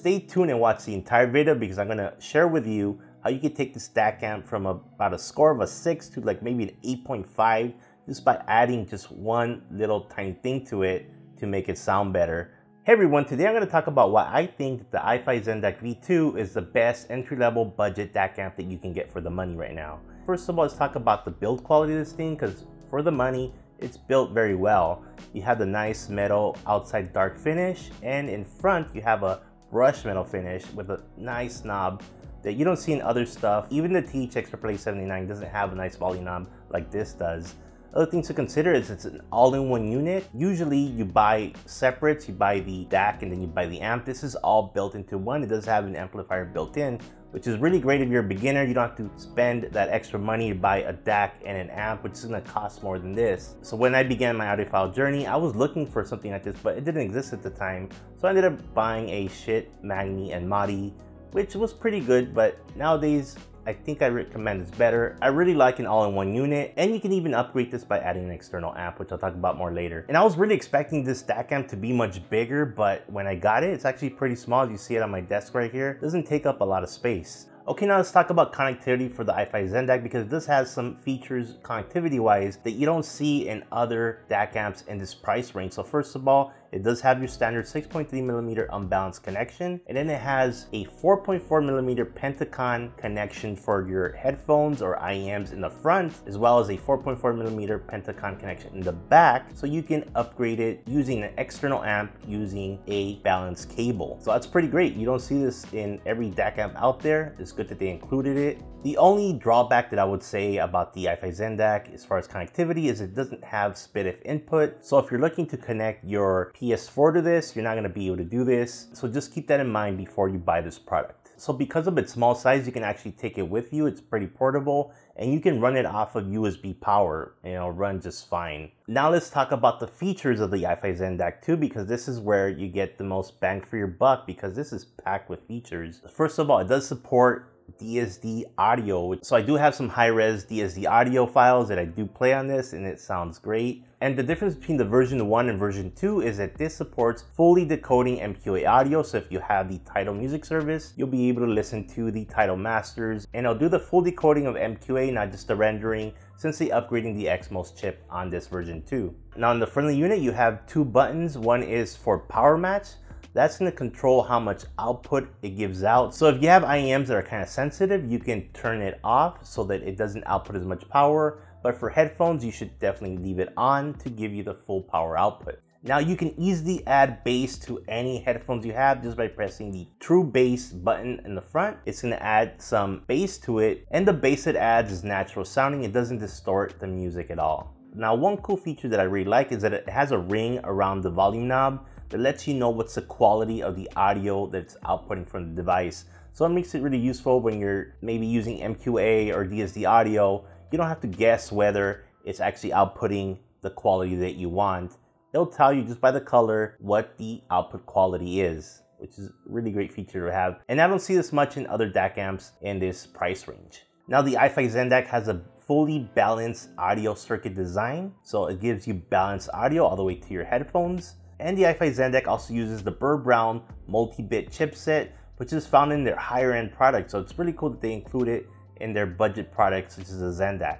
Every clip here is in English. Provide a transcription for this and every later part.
stay tuned and watch the entire video because I'm gonna share with you how you can take this DAC amp from about a score of a 6 to like maybe an 8.5 just by adding just one little tiny thing to it to make it sound better. Hey everyone, today I'm going to talk about why I think the iFi ZEN DAC V2 is the best entry-level budget DAC amp that you can get for the money right now. First of all, let's talk about the build quality of this thing, because for the money, it's built very well. You have the nice metal outside dark finish, and in front you have a brushed metal finish with a nice knob that you don't see in other stuff. Even the THX AAA 79 doesn't have a nice volume knob like this does. Other things to consider is it's an all-in-one unit. Usually you buy separates, you buy the DAC and then you buy the amp. This is all built into one. It does have an amplifier built in, which is really great if you're a beginner. You don't have to spend that extra money to buy a DAC and an amp, which is gonna cost more than this. So when I began my audiophile journey, I was looking for something like this, but it didn't exist at the time. So I ended up buying a shit Magni and Madi, which was pretty good, but nowadays, I think I recommend it's better. I really like an all-in-one unit, and you can even upgrade this by adding an external amp, which I'll talk about more later. And I was really expecting this DAC amp to be much bigger, but when I got it, it's actually pretty small. As you see it on my desk right here, it doesn't take up a lot of space. Okay, now let's talk about connectivity for the iFi ZEN DAC, because this has some features connectivity-wise that you don't see in other DAC amps in this price range. So first of all, it does have your standard 6.3mm unbalanced connection, and then it has a 4.4mm Pentacon connection for your headphones or IEMs in the front, as well as a 4.4mm Pentacon connection in the back, so you can upgrade it using an external amp using a balanced cable. So that's pretty great. You don't see this in every DAC amp out there. It's good that they included it. The only drawback that I would say about the iFi ZEN DAC as far as connectivity is it doesn't have SPDIF input. So if you're looking to connect your PS4 to this, you're not going to be able to do this. So just keep that in mind before you buy this product. So because of its small size, you can actually take it with you. It's pretty portable, and you can run it off of USB power and it'll run just fine. Now let's talk about the features of the iFi ZEN DAC 2, because this is where you get the most bang for your buck, because this is packed with features. First of all, it does support DSD audio. So I do have some high-res DSD audio files that I do play on this, and it sounds great. And the difference between the version 1 and version 2 is that this supports fully decoding MQA audio. So if you have the Tidal music service, you'll be able to listen to the Tidal masters, and it'll do the full decoding of MQA, not just the rendering, since they upgrading the XMOS chip on this version 2. Now in the front of the unit, you have two buttons. One is for power match. That's going to control how much output it gives out. So if you have IEMs that are kind of sensitive, you can turn it off so that it doesn't output as much power. But for headphones, you should definitely leave it on to give you the full power output. Now you can easily add bass to any headphones you have just by pressing the True Bass button in the front. It's going to add some bass to it, and the bass it adds is natural sounding. It doesn't distort the music at all. Now one cool feature that I really like is that it has a ring around the volume knob that lets you know what's the quality of the audio that's outputting from the device. So it makes it really useful when you're maybe using MQA or DSD audio. You don't have to guess whether it's actually outputting the quality that you want. It'll tell you just by the color what the output quality is, which is a really great feature to have. And I don't see this much in other DAC amps in this price range. Now the iFi ZEN DAC has a fully balanced audio circuit design. So it gives you balanced audio all the way to your headphones. And the iFi ZEN DAC also uses the Burr Brown multi-bit chipset, which is found in their higher end products. So it's really cool that they include it in their budget products, such as the ZEN DAC.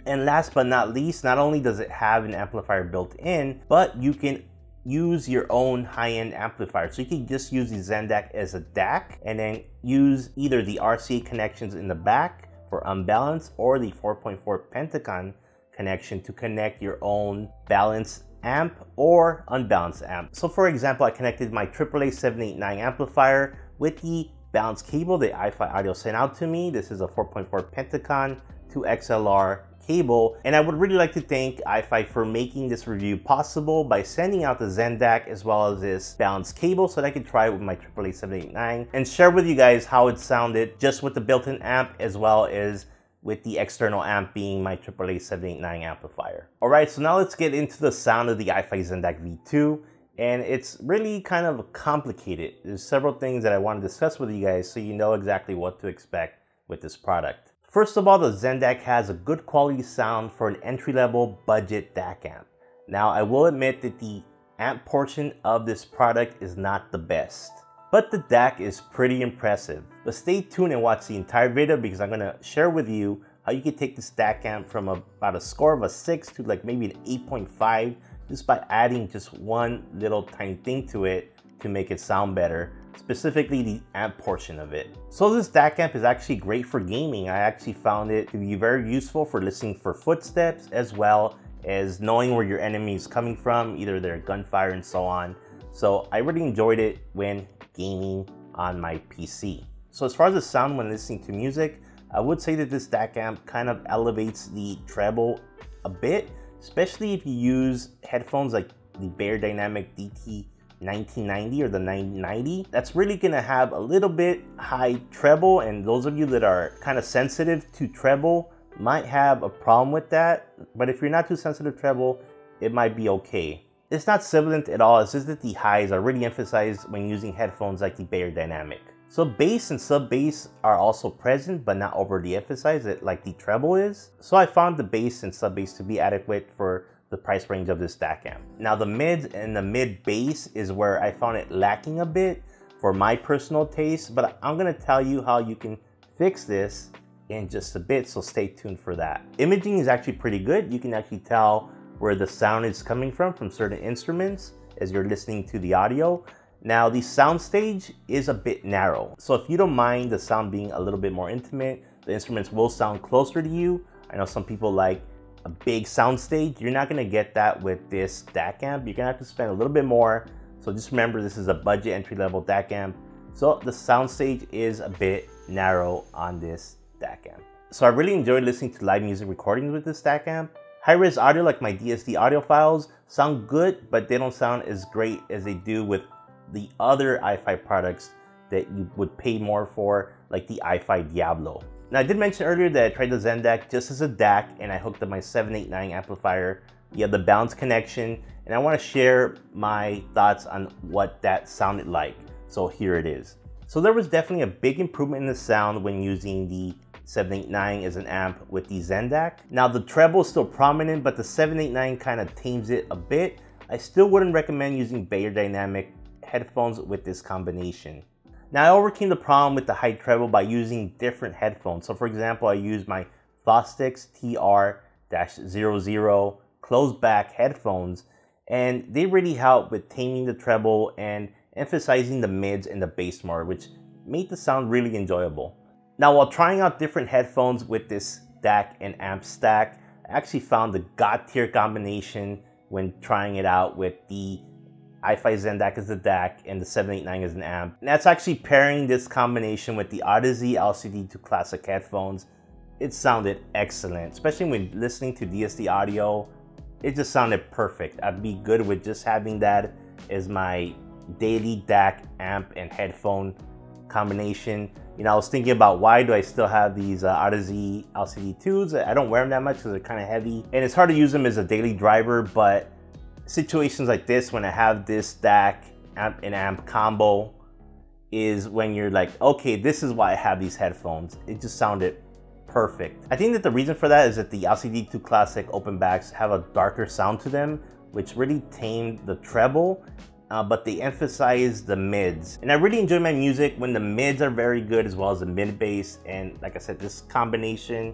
And last but not least, not only does it have an amplifier built in, but you can use your own high-end amplifier. So you can just use the ZEN DAC as a DAC and then use either the RCA connections in the back for unbalanced or the 4.4 Pentacon connection to connect your own balanced amp or unbalanced amp. So for example, I connected my AAA 789 amplifier with the balanced cable that iFi Audio sent out to me. This is a 4.4 Pentacon to XLR cable, and I would really like to thank iFi for making this review possible by sending out the ZEN DAC as well as this balanced cable so that I could try it with my AAA 789 and share with you guys how it sounded just with the built-in amp as well as with the external amp being my AAA 789 amplifier. Alright, so now let's get into the sound of the iFi ZEN DAC V2, and it's really kind of complicated. There's several things that I want to discuss with you guys so you know exactly what to expect with this product. First of all, the ZEN DAC has a good quality sound for an entry-level budget DAC amp. Now, I will admit that the amp portion of this product is not the best. but the DAC is pretty impressive. But stay tuned and watch the entire video because I'm gonna share with you how you can take this DAC amp from about a score of a 6 to like maybe an 8.5 just by adding just one little tiny thing to it to make it sound better, specifically the amp portion of it. So this DAC amp is actually great for gaming. I actually found it to be very useful for listening for footsteps as well as knowing where your enemy is coming from, either their gunfire and so on. So I really enjoyed it when gaming on my PC. So as far as the sound when listening to music, I would say that this DAC amp kind of elevates the treble a bit, especially if you use headphones like the Beyerdynamic DT 1990 or the 990. That's really gonna have a little bit high treble, and those of you that are kind of sensitive to treble might have a problem with that. But if you're not too sensitive to treble, it might be okay. It's not sibilant at all, it's just that the highs are really emphasized when using headphones like the Beyerdynamic. So bass and sub bass are also present, but not overly emphasized like the treble is. So I found the bass and sub bass to be adequate for the price range of this DAC amp. Now the mids and the mid bass is where I found it lacking a bit for my personal taste, but I'm gonna tell you how you can fix this in just a bit, so stay tuned for that. Imaging is actually pretty good. You can actually tell where the sound is coming from certain instruments as you're listening to the audio. Now the soundstage is a bit narrow, so if you don't mind the sound being a little bit more intimate, the instruments will sound closer to you. I know some people like a big soundstage. You're not gonna get that with this DAC amp. You're gonna have to spend a little bit more. So just remember, this is a budget entry-level DAC amp. So the soundstage is a bit narrow on this DAC amp. So I really enjoyed listening to live music recordings with this DAC amp. High-res audio like my DSD audio files sound good, but they don't sound as great as they do with the other iFi products that you would pay more for, like the iFi Diablo. Now I did mention earlier that I tried the ZEN DAC just as a DAC, and I hooked up my 789 amplifier via the balance connection, and I want to share my thoughts on what that sounded like. So here it is. So there was definitely a big improvement in the sound when using the 789 as an amp with the ZEN DAC. Now the treble is still prominent, but the 789 kind of tames it a bit. I still wouldn't recommend using Beyerdynamic headphones with this combination. Now I overcame the problem with the high treble by using different headphones. So for example, I used my Fostix TR-00 closed back headphones, and they really helped with taming the treble and emphasizing the mids and the bass more, which made the sound really enjoyable. Now while trying out different headphones with this DAC and amp stack, I actually found the God tier combination when trying it out with the iFi ZEN DAC as a DAC and the 789 as an amp. And that's actually pairing this combination with the Odyssey LCD2 Classic headphones. It sounded excellent, especially when listening to DSD audio. It just sounded perfect. I'd be good with just having that as my daily DAC amp and headphone combination. You know, I was thinking about why do I still have these Odyssey LCD2s. I don't wear them that much because they're kind of heavy, and it's hard to use them as a daily driver, but situations like this, when I have this DAC amp and amp combo, is when you're like, okay, this is why I have these headphones. It just sounded perfect. I think that the reason for that is that the LCD2 Classic open backs have a darker sound to them, which really tamed the treble, but they emphasize the mids. And I really enjoy my music when the mids are very good as well as the mid bass. And like I said, this combination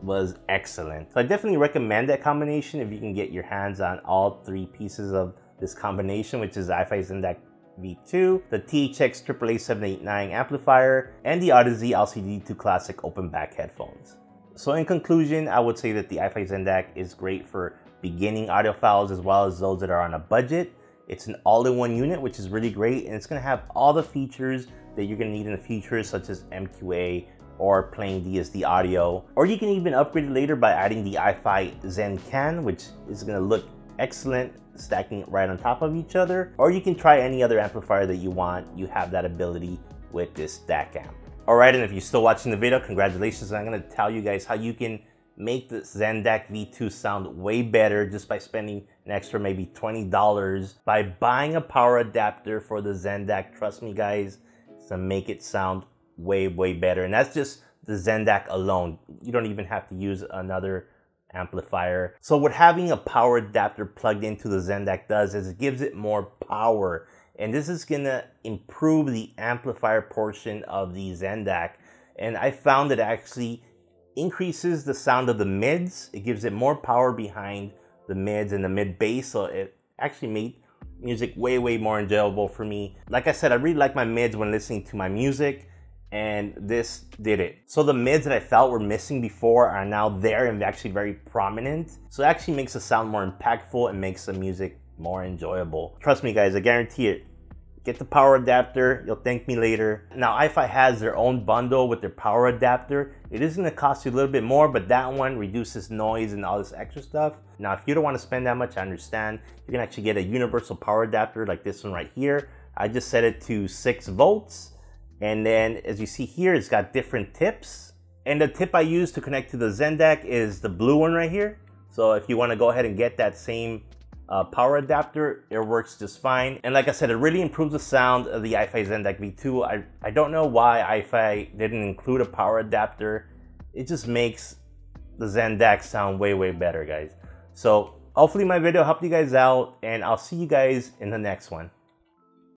was excellent. So I definitely recommend that combination if you can get your hands on all three pieces of this combination, which is the iFi ZEN DAC V2, the THX AAA 789 amplifier, and the Odyssey LCD2 Classic open back headphones. So in conclusion, I would say that the iFi ZEN DAC is great for beginning audiophiles as well as those that are on a budget. It's an all-in-one unit, which is really great, and it's going to have all the features that you're going to need in the future, such as MQA, or playing DSD audio, or you can even upgrade it later by adding the iFi ZEN Can, which is going to look excellent stacking it right on top of each other, or you can try any other amplifier that you want. You have that ability with this DAC amp. Alright, and if you're still watching the video, congratulations. I'm going to tell you guys how you can make the ZEN DAC V2 sound way better just by spending an extra maybe $20 by buying a power adapter for the ZEN DAC. Trust me guys, to make it sound way better. And that's just the ZEN DAC alone. You don't even have to use another amplifier. So what having a power adapter plugged into the ZEN DAC does is it gives it more power, and this is gonna improve the amplifier portion of the ZEN DAC. And I found it actually increases the sound of the mids. It gives it more power behind the mids and the mid bass, so it actually made music way more enjoyable for me. Like I said, I really like my mids when listening to my music, and this did it. So the mids that I felt were missing before are now there and actually very prominent. So it actually makes the sound more impactful and makes the music more enjoyable. Trust me guys, I guarantee it. Get the power adapter, you'll thank me later. Now iFi has their own bundle with their power adapter. It is gonna cost you a little bit more, but that one reduces noise and all this extra stuff. Now if you don't wanna spend that much, I understand. You can actually get a universal power adapter like this one right here. I just set it to 6 volts. And then as you see here, it's got different tips. And the tip I use to connect to the ZEN DAC is the blue one right here. So if you wanna go ahead and get that same power adapter, it works just fine. And like I said, it really improves the sound of the iFi ZEN DAC V2. I don't know why iFi didn't include a power adapter. It just makes the ZEN DAC sound way better, guys. So hopefully my video helped you guys out, and I'll see you guys in the next one.